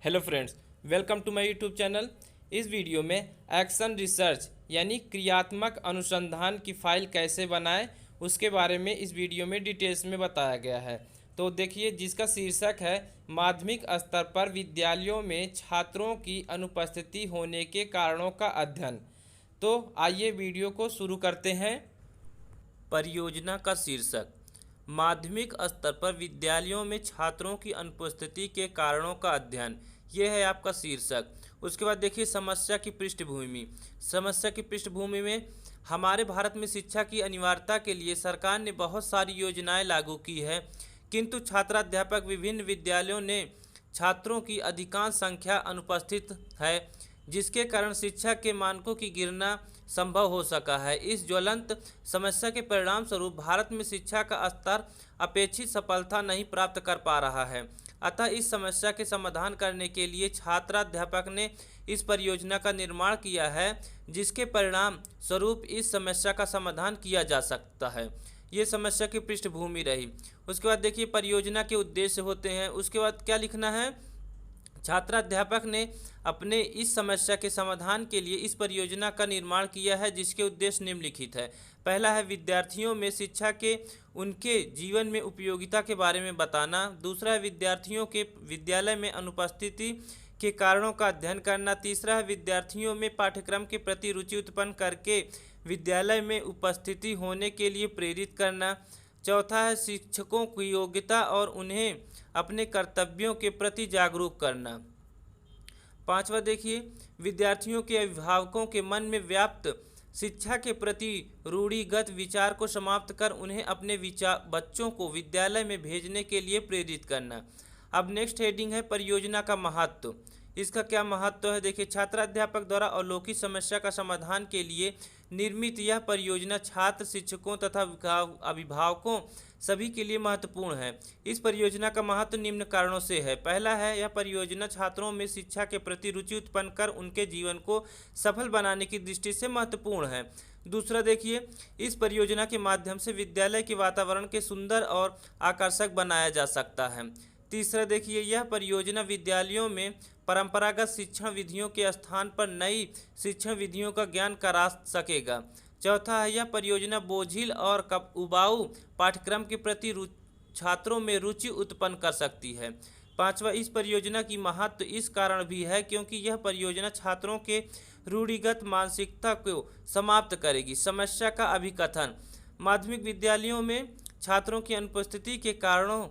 Hello friends, welcome to my YouTube channel. इस video में action research यानी क्रियात्मक अनुसंधान की फ़ाइल कैसे बनाएं उसके बारे में इस वीडियो में डिटेल्स में बताया गया है। तो देखिए, जिसका शीर्षक है माध्यमिक स्तर पर विद्यालयों में छात्रों की अनुपस्थिति होने के कारणों का अध्ययन। तो आइए वीडियो को शुरू करते हैं। परियोजना का शीर्षक माध्यमिक स्तर पर विद्यालयों में छात्रों की अनुपस्थिति के कारणों का अध्ययन, ये है आपका शीर्षक। उसके बाद देखिए समस्या की पृष्ठभूमि। समस्या की पृष्ठभूमि में हमारे भारत में शिक्षा की अनिवार्यता के लिए सरकार ने बहुत सारी योजनाएं लागू की है, किंतु छात्राध्यापक विभिन्न विद्यालयों ने छात्रों की अधिकांश संख्या अनुपस्थित है, जिसके कारण शिक्षा के मानकों की गिरना संभव हो सका है। इस ज्वलंत समस्या के परिणाम स्वरूप भारत में शिक्षा का स्तर अपेक्षित सफलता नहीं प्राप्त कर पा रहा है। अतः इस समस्या के समाधान करने के लिए छात्राध्यापक ने इस परियोजना का निर्माण किया है, जिसके परिणाम स्वरूप इस समस्या का समाधान किया जा सकता है। ये समस्या की पृष्ठभूमि रही। उसके बाद देखिए परियोजना के उद्देश्य होते हैं। उसके बाद क्या लिखना है, छात्राध्यापक ने अपने इस समस्या के समाधान के लिए इस परियोजना का निर्माण किया है, जिसके उद्देश्य निम्नलिखित है। पहला है विद्यार्थियों में शिक्षा के उनके जीवन में उपयोगिता के बारे में बताना। दूसरा है विद्यार्थियों के विद्यालय में अनुपस्थिति के कारणों का अध्ययन करना। तीसरा है विद्यार्थियों में पाठ्यक्रम के प्रति रुचि उत्पन्न करके विद्यालय में उपस्थिति होने के लिए प्रेरित करना। चौथा है शिक्षकों की योग्यता और उन्हें अपने कर्तव्यों के प्रति जागरूक करना। पांचवा देखिए विद्यार्थियों के अभिभावकों के मन में व्याप्त शिक्षा के प्रति रूढ़िगत विचार को समाप्त कर उन्हें अपने बच्चों को विद्यालय में भेजने के लिए प्रेरित करना। अब नेक्स्ट हेडिंग है परियोजना का महत्व। इसका क्या महत्व है, देखिए छात्राध्यापक द्वारा अवलोकित समस्या का समाधान के लिए निर्मित यह परियोजना छात्र, शिक्षकों तथा अभिभावकों सभी के लिए महत्वपूर्ण है। इस परियोजना का महत्व निम्न कारणों से है। पहला है, यह परियोजना छात्रों में शिक्षा के प्रति रुचि उत्पन्न कर उनके जीवन को सफल बनाने की दृष्टि से महत्वपूर्ण है। दूसरा देखिए, इस परियोजना के माध्यम से विद्यालय के वातावरण के सुंदर और आकर्षक बनाया जा सकता है। तीसरा देखिए, यह परियोजना विद्यालयों में परंपरागत शिक्षण विधियों के स्थान पर नई शिक्षण विधियों का ज्ञान करा सकेगा। चौथा है, यह परियोजना बोझिल और उबाऊ पाठ्यक्रम के प्रति छात्रों में रुचि उत्पन्न कर सकती है। पांचवा, इस परियोजना की महत्व इस कारण भी है क्योंकि यह परियोजना छात्रों के रूढ़िगत मानसिकता को समाप्त करेगी। समस्या का अभिकथन। माध्यमिक विद्यालयों में छात्रों की अनुपस्थिति के कारणों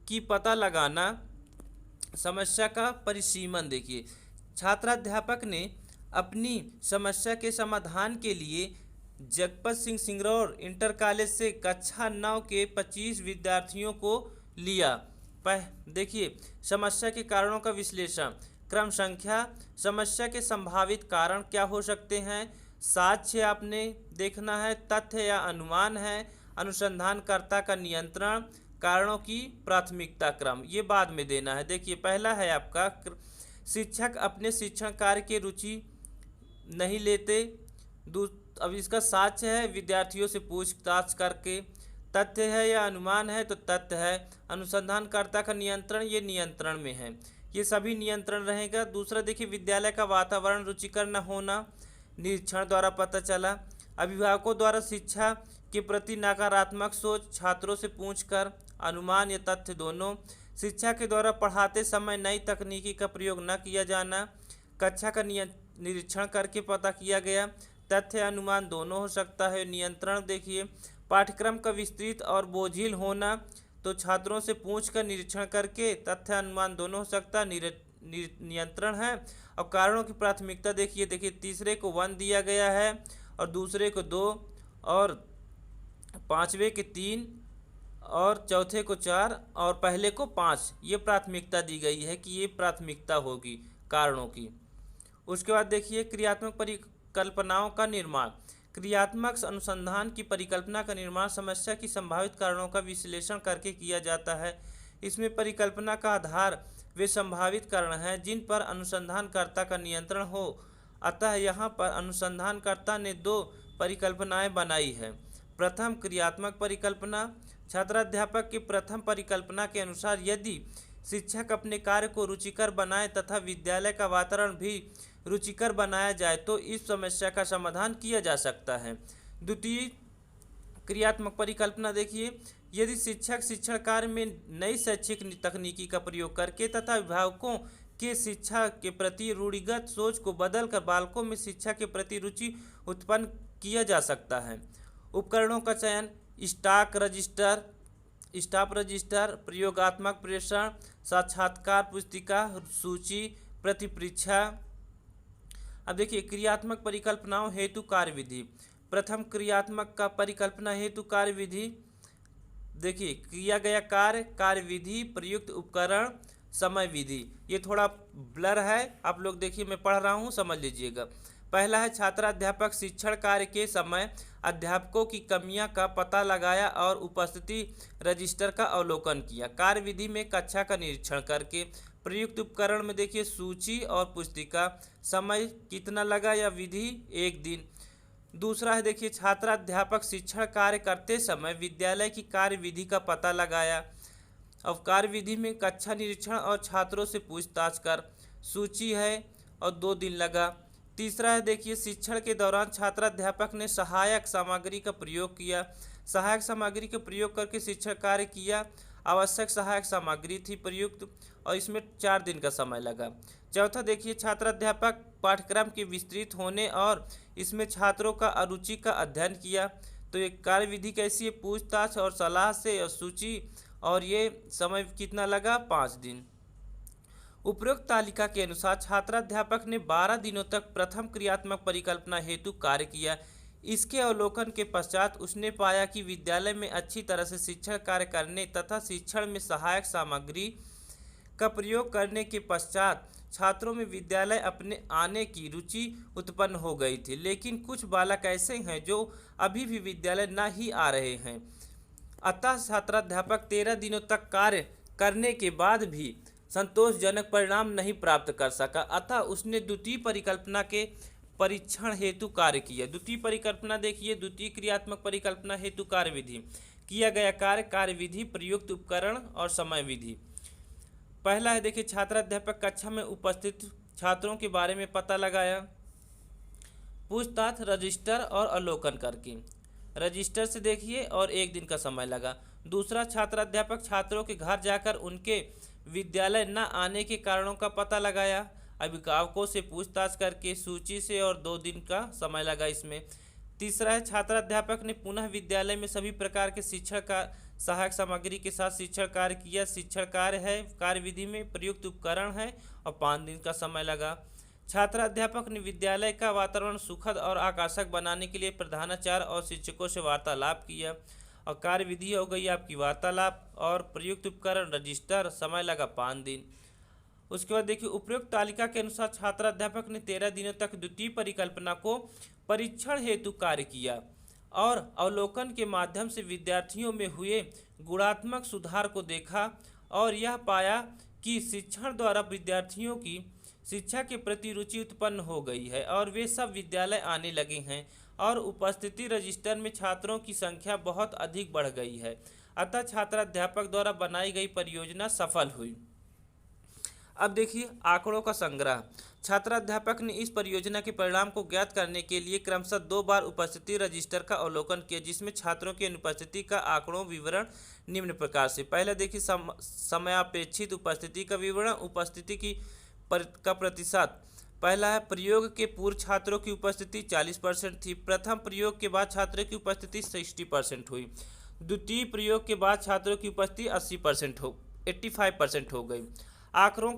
की पता लगाना। समस्या का परिसीमन। देखिए छात्राध्यापक ने अपनी समस्या के समाधान के लिए जगपत सिंह सिंगरौर इंटर कॉलेज से कक्षा 9 के 25 विद्यार्थियों को लिया। देखिए समस्या के कारणों का विश्लेषण। क्रम संख्या, समस्या के संभावित कारण क्या हो सकते हैं, साक्ष्य आपने देखना है, तथ्य या अनुमान है, अनुसंधानकर्ता का नियंत्रण, कारणों की प्राथमिकता क्रम, ये बाद में देना है। देखिए पहला है आपका शिक्षक अपने शिक्षण कार्य की रुचि नहीं लेते। अब इसका साक्ष्य है विद्यार्थियों से पूछताछ करके। तथ्य है या अनुमान है तो तथ्य है। अनुसंधानकर्ता का नियंत्रण, ये नियंत्रण में है, ये सभी नियंत्रण रहेगा। दूसरा देखिए विद्यालय का वातावरण रुचिकर न होना, निरीक्षण द्वारा पता चला। अभिभावकों द्वारा शिक्षा के प्रति नकारात्मक सोच, छात्रों से पूछकर, अनुमान या तथ्य दोनों। शिक्षा के द्वारा पढ़ाते समय नई तकनीकी का प्रयोग न किया जाना, कक्षा का निरीक्षण करके पता किया गया। तथ्य अनुमान दोनों हो सकता है। नियंत्रण देखिए पाठ्यक्रम का विस्तृत और बोझिल होना, तो छात्रों से पूछकर निरीक्षण करके तथ्य अनुमान दोनों हो सकता है, नियंत्रण है। और कारणों की प्राथमिकता देखिए तीसरे को 1 दिया गया है और दूसरे को 2 और पांचवे के 3 और चौथे को 4 और पहले को 5, ये प्राथमिकता दी गई है कि ये प्राथमिकता होगी कारणों की। उसके बाद देखिए क्रियात्मक परिकल्पनाओं का निर्माण। क्रियात्मक अनुसंधान की परिकल्पना का निर्माण समस्या की संभावित कारणों का विश्लेषण करके किया जाता है। इसमें परिकल्पना का आधार वे संभावित कारण हैं जिन पर अनुसंधानकर्ता का नियंत्रण हो। अतः यहाँ पर अनुसंधानकर्ता ने 2 परिकल्पनाएं बनाई है। प्रथम क्रियात्मक परिकल्पना। छात्राध्यापक की प्रथम परिकल्पना के अनुसार यदि शिक्षक अपने कार्य को रुचिकर बनाए तथा विद्यालय का वातावरण भी रुचिकर बनाया जाए तो इस समस्या का समाधान किया जा सकता है। द्वितीय क्रियात्मक परिकल्पना देखिए, यदि शिक्षक शिक्षण कार्य में नई शैक्षिक तकनीकी का प्रयोग करके तथा अभिभावकों के शिक्षा के प्रति रूढ़िगत सोच को बदलकर बालकों में शिक्षा के प्रति रुचि उत्पन्न किया जा सकता है। उपकरणों का चयन, स्टाफ रजिस्टर, प्रयोगात्मक प्रेषण, साक्षात्कार पुस्तिका, सूची, प्रतिपरीक्षा। अब देखिए क्रियात्मक परिकल्पनाओं हेतु कार्यविधि। प्रथम क्रियात्मक का परिकल्पना हेतु कार्यविधि। देखिए किया गया कार्य, कार्यविधि, प्रयुक्त उपकरण, समय विधि। ये थोड़ा ब्लर है, आप लोग देखिए मैं पढ़ रहा हूँ, समझ लीजिएगा। पहला है छात्राध्यापक शिक्षण कार्य के समय अध्यापकों की कमियां का पता लगाया और उपस्थिति रजिस्टर का अवलोकन किया। कार्यविधि में कक्षा का निरीक्षण करके। प्रयुक्त उपकरण में देखिए सूची और पुस्तिका। समय कितना लगा या विधि 1 दिन। दूसरा है देखिए छात्राध्यापक शिक्षण कार्य करते समय विद्यालय की कार्यविधि का पता लगाया। अब कार्यविधि में कक्षा निरीक्षण और छात्रों से पूछताछ कर। सूची है और 2 दिन लगा। तीसरा है देखिए शिक्षण के दौरान छात्राध्यापक ने सहायक सामग्री का प्रयोग किया। सहायक सामग्री का प्रयोग करके शिक्षण कार्य किया। आवश्यक सहायक सामग्री थी प्रयुक्त और इसमें 4 दिन का समय लगा। चौथा देखिए छात्राध्यापक पाठ्यक्रम के विस्तृत होने और इसमें छात्रों का अरुचि का अध्ययन किया। तो ये कार्यविधि कैसी है, पूछताछ और सलाह से और सूची, और ये समय कितना लगा, 5 दिन। उपरोक्त तालिका के अनुसार छात्राध्यापक ने 12 दिनों तक प्रथम क्रियात्मक परिकल्पना हेतु कार्य किया। इसके अवलोकन के पश्चात उसने पाया कि विद्यालय में अच्छी तरह से शिक्षण कार्य करने तथा शिक्षण में सहायक सामग्री का प्रयोग करने के पश्चात छात्रों में विद्यालय अपने आने की रुचि उत्पन्न हो गई थी। लेकिन कुछ बालक ऐसे हैं जो अभी भी विद्यालय न ही आ रहे हैं। अतः छात्राध्यापक 13 दिनों तक कार्य करने के बाद भी संतोषजनक परिणाम नहीं प्राप्त कर सका। अतः उसने द्वितीय परिकल्पना के परीक्षण हेतु कार्य किया। द्वितीय परिकल्पना देखिए, द्वितीय क्रियात्मक परिकल्पना हेतु कार्यविधि। किया गया कार्य, कार्यविधि, प्रयुक्त उपकरण और समय विधि। पहला है देखिए छात्राध्यापक कक्षा में उपस्थित छात्रों के बारे में पता लगाया। पूछताछ, रजिस्टर और अवलोकन करके। रजिस्टर से देखिए और 1 दिन का समय लगा। दूसरा छात्राध्यापक छात्रों के घर जाकर उनके विद्यालय न आने के कारणों का पता लगाया। अभिभावकों से पूछताछ करके। सूची से और 2 दिन का समय लगा इसमें। तीसरा है छात्राध्यापक ने पुनः विद्यालय में सभी प्रकार के शिक्षण का सहायक सामग्री के साथ शिक्षण कार्य किया। शिक्षण कार्य है, कार्यविधि में प्रयुक्त उपकरण है और 5 दिन का समय लगा। छात्राध्यापक ने विद्यालय का वातावरण सुखद और आकर्षक बनाने के लिए प्रधानाचार्य और शिक्षकों से वार्तालाप किया। और कार्यविधि हो गई आपकी वार्तालाप और प्रयुक्त उपकरण रजिस्टर, समय लगा 5 दिन। उसके बाद देखिए उपरोक्त तालिका के अनुसार छात्राध्यापक ने 13 दिनों तक द्वितीय परिकल्पना को परीक्षण हेतु कार्य किया और अवलोकन के माध्यम से विद्यार्थियों में हुए गुणात्मक सुधार को देखा और यह पाया कि शिक्षण द्वारा विद्यार्थियों की शिक्षा के प्रति रुचि उत्पन्न हो गई है और वे सब विद्यालय आने लगे हैं और उपस्थिति रजिस्टर में छात्रों की संख्या बहुत अधिक बढ़ गई है। अतः छात्राध्यापक द्वारा बनाई गई परियोजना सफल हुई। अब देखिए आंकड़ों का संग्रह। छात्राध्यापक ने इस परियोजना के परिणाम को ज्ञात करने के लिए क्रमशः 2 बार उपस्थिति रजिस्टर का अवलोकन किया, जिसमें छात्रों की अनुपस्थिति का आंकड़ों विवरण निम्न प्रकार से। पहले देखिए समयापेक्षित उपस्थिति का विवरण। उपस्थिति का प्रतिशत। पहला है प्रयोग के पूर्व छात्रों की उपस्थिति 40% थी। प्रथम प्रयोग के बाद छात्रों की उपस्थिति 60% हुई। द्वितीय प्रयोग के बाद छात्रों की उपस्थिति 85% हो गई। आंकड़ों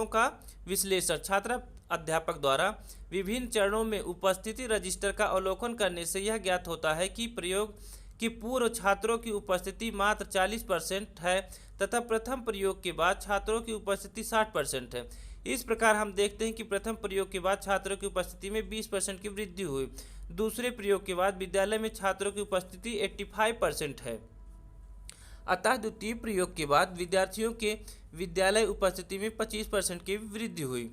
का विश्लेषण। छात्र अध्यापक द्वारा विभिन्न चरणों में उपस्थिति रजिस्टर का अवलोकन करने से यह ज्ञात होता है कि प्रयोग के पूर्व छात्रों की उपस्थिति मात्र 40% है तथा प्रथम प्रयोग के बाद छात्रों की उपस्थिति 60% है। इस प्रकार हम देखते हैं कि प्रथम प्रयोग के बाद छात्रों की उपस्थिति में 20% की वृद्धि हुई। दूसरे प्रयोग के बाद विद्यालय में छात्रों की उपस्थिति 85% है। अतः द्वितीय प्रयोग के बाद विद्यार्थियों के विद्यालय उपस्थिति में 25% की वृद्धि हुई।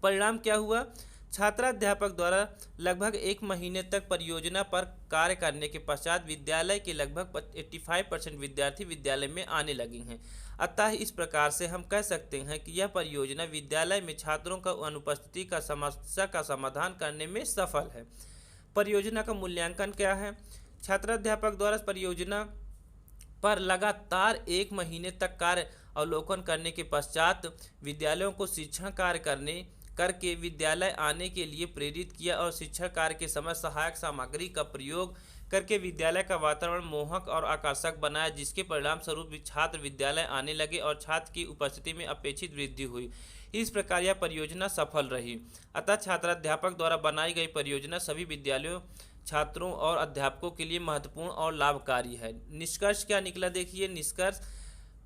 परिणाम क्या हुआ? छात्राध्यापक द्वारा लगभग 1 महीने तक परियोजना पर कार्य करने के पश्चात विद्यालय के लगभग 85% विद्यार्थी विद्यालय में आने लगे हैं। अतः इस प्रकार से हम कह सकते हैं कि यह परियोजना विद्यालय में छात्रों का अनुपस्थिति का समस्या का समाधान करने में सफल है। परियोजना का मूल्यांकन क्या है? छात्राध्यापक द्वारा परियोजना पर लगातार 1 महीने तक कार्य अवलोकन करने के पश्चात विद्यालयों को शिक्षण कार्य करके विद्यालय आने के लिए प्रेरित किया और शिक्षण कार्य के समय सहायक सामग्री का प्रयोग करके विद्यालय का वातावरण मोहक और आकर्षक बनाया, जिसके परिणाम स्वरूप छात्र विद्यालय आने लगे और छात्र की उपस्थिति में अपेक्षित वृद्धि हुई। इस प्रकार यह परियोजना सफल रही। अतः छात्राध्यापक द्वारा बनाई गई परियोजना सभी विद्यालयों, छात्रों और अध्यापकों के लिए महत्वपूर्ण और लाभकारी है। निष्कर्ष क्या निकला? देखिए निष्कर्ष,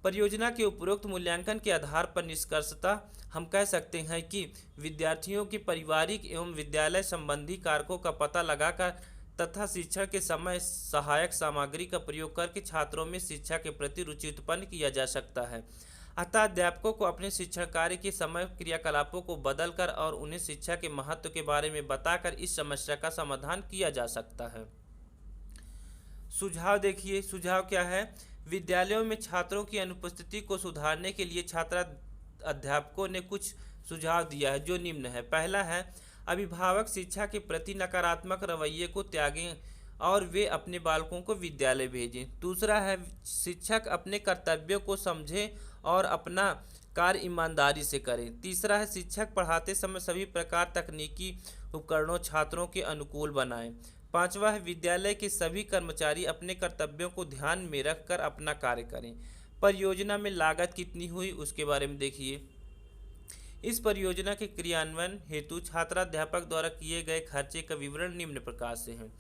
परियोजना के उपरोक्त मूल्यांकन के आधार पर निष्कर्षतः हम कह सकते हैं कि विद्यार्थियों के पारिवारिक एवं विद्यालय संबंधी कारकों का पता लगाकर तथा शिक्षा के समय सहायक सामग्री का प्रयोग करके छात्रों में शिक्षा के प्रति रुचि उत्पन्न किया जा सकता है। अतः अध्यापकों को अपने शिक्षण कार्य के समय क्रियाकलापों को बदलकर और उन्हें शिक्षा के महत्व के बारे में बताकर इस समस्या का समाधान किया जा सकता है। सुझाव देखिए, सुझाव क्या है? विद्यालयों में छात्रों की अनुपस्थिति को सुधारने के लिए छात्र अध्यापकों ने कुछ सुझाव दिया है जो निम्न है। पहला है, अभिभावक शिक्षा के प्रति नकारात्मक रवैये को त्यागें और वे अपने बालकों को विद्यालय भेजें। दूसरा है, शिक्षक अपने कर्तव्यों को समझें और अपना कार्य ईमानदारी से करें। तीसरा है, शिक्षक पढ़ाते समय सभी प्रकार तकनीकी उपकरणों छात्रों के अनुकूल बनाएं। पांचवा है, विद्यालय के सभी कर्मचारी अपने कर्तव्यों को ध्यान में रखकर अपना कार्य करें। परियोजना में लागत कितनी हुई उसके बारे में देखिए। इस परियोजना के क्रियान्वयन हेतु छात्राध्यापक द्वारा किए गए खर्चे का विवरण निम्न प्रकार से है।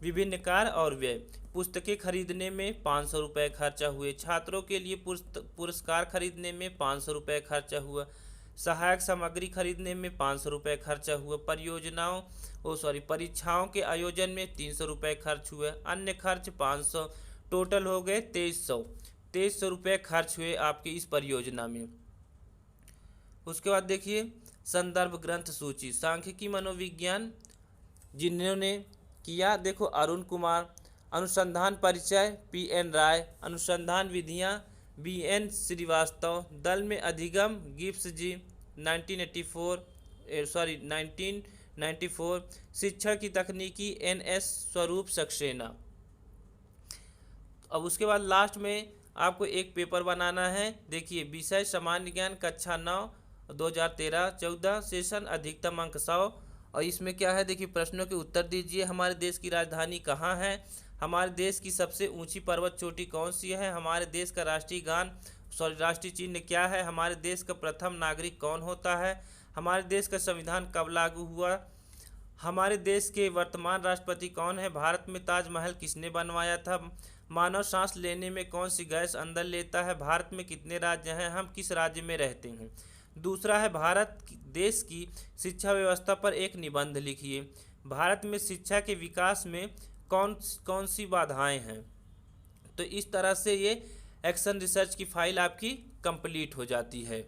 विभिन्न कार्य और व्यय, पुस्तकें खरीदने में 500 रुपये खर्चा हुए, छात्रों के लिए पुरस्कार खरीदने में 500 रुपये खर्चा हुआ, सहायक सामग्री खरीदने में 500 रुपये खर्चा हुआ, परीक्षाओं के आयोजन में 300 रुपये खर्च हुए, अन्य खर्च 500, टोटल हो गए 2300 रुपये खर्च हुए आपकी इस परियोजना में। उसके बाद देखिए संदर्भ ग्रंथ सूची। सांख्यिकी मनोविज्ञान जिन्होंने किया, देखो अरुण कुमार, अनुसंधान परिचय PN राय, अनुसंधान विधियाँ BN श्रीवास्तव, दल में अधिगम गिब्स जी 1994, शिक्षण की तकनीकी NS स्वरूप सक्सेना। अब उसके बाद लास्ट में आपको एक पेपर बनाना है। देखिए विषय सामान्य ज्ञान कक्षा 9 2013-14, सेशन अधिकतम अंक 100। और इसमें क्या है देखिए, प्रश्नों के उत्तर दीजिए। हमारे देश की राजधानी कहाँ है? हमारे देश की सबसे ऊंची पर्वत चोटी कौन सी है? हमारे देश का राष्ट्रीय चिन्ह क्या है? हमारे देश का प्रथम नागरिक कौन होता है? हमारे देश का संविधान कब लागू हुआ? हमारे देश के वर्तमान राष्ट्रपति कौन है? भारत में ताजमहल किसने बनवाया था? मानव सांस लेने में कौन सी गैस अंदर लेता है? भारत में कितने राज्य हैं? हम किस राज्य में रहते हैं? दूसरा है, भारत देश की शिक्षा व्यवस्था पर एक निबंध लिखिए। भारत में शिक्षा के विकास में कौन सी बाधाएं हैं? तो इस तरह से ये एक्शन रिसर्च की फाइल आपकी कंप्लीट हो जाती है।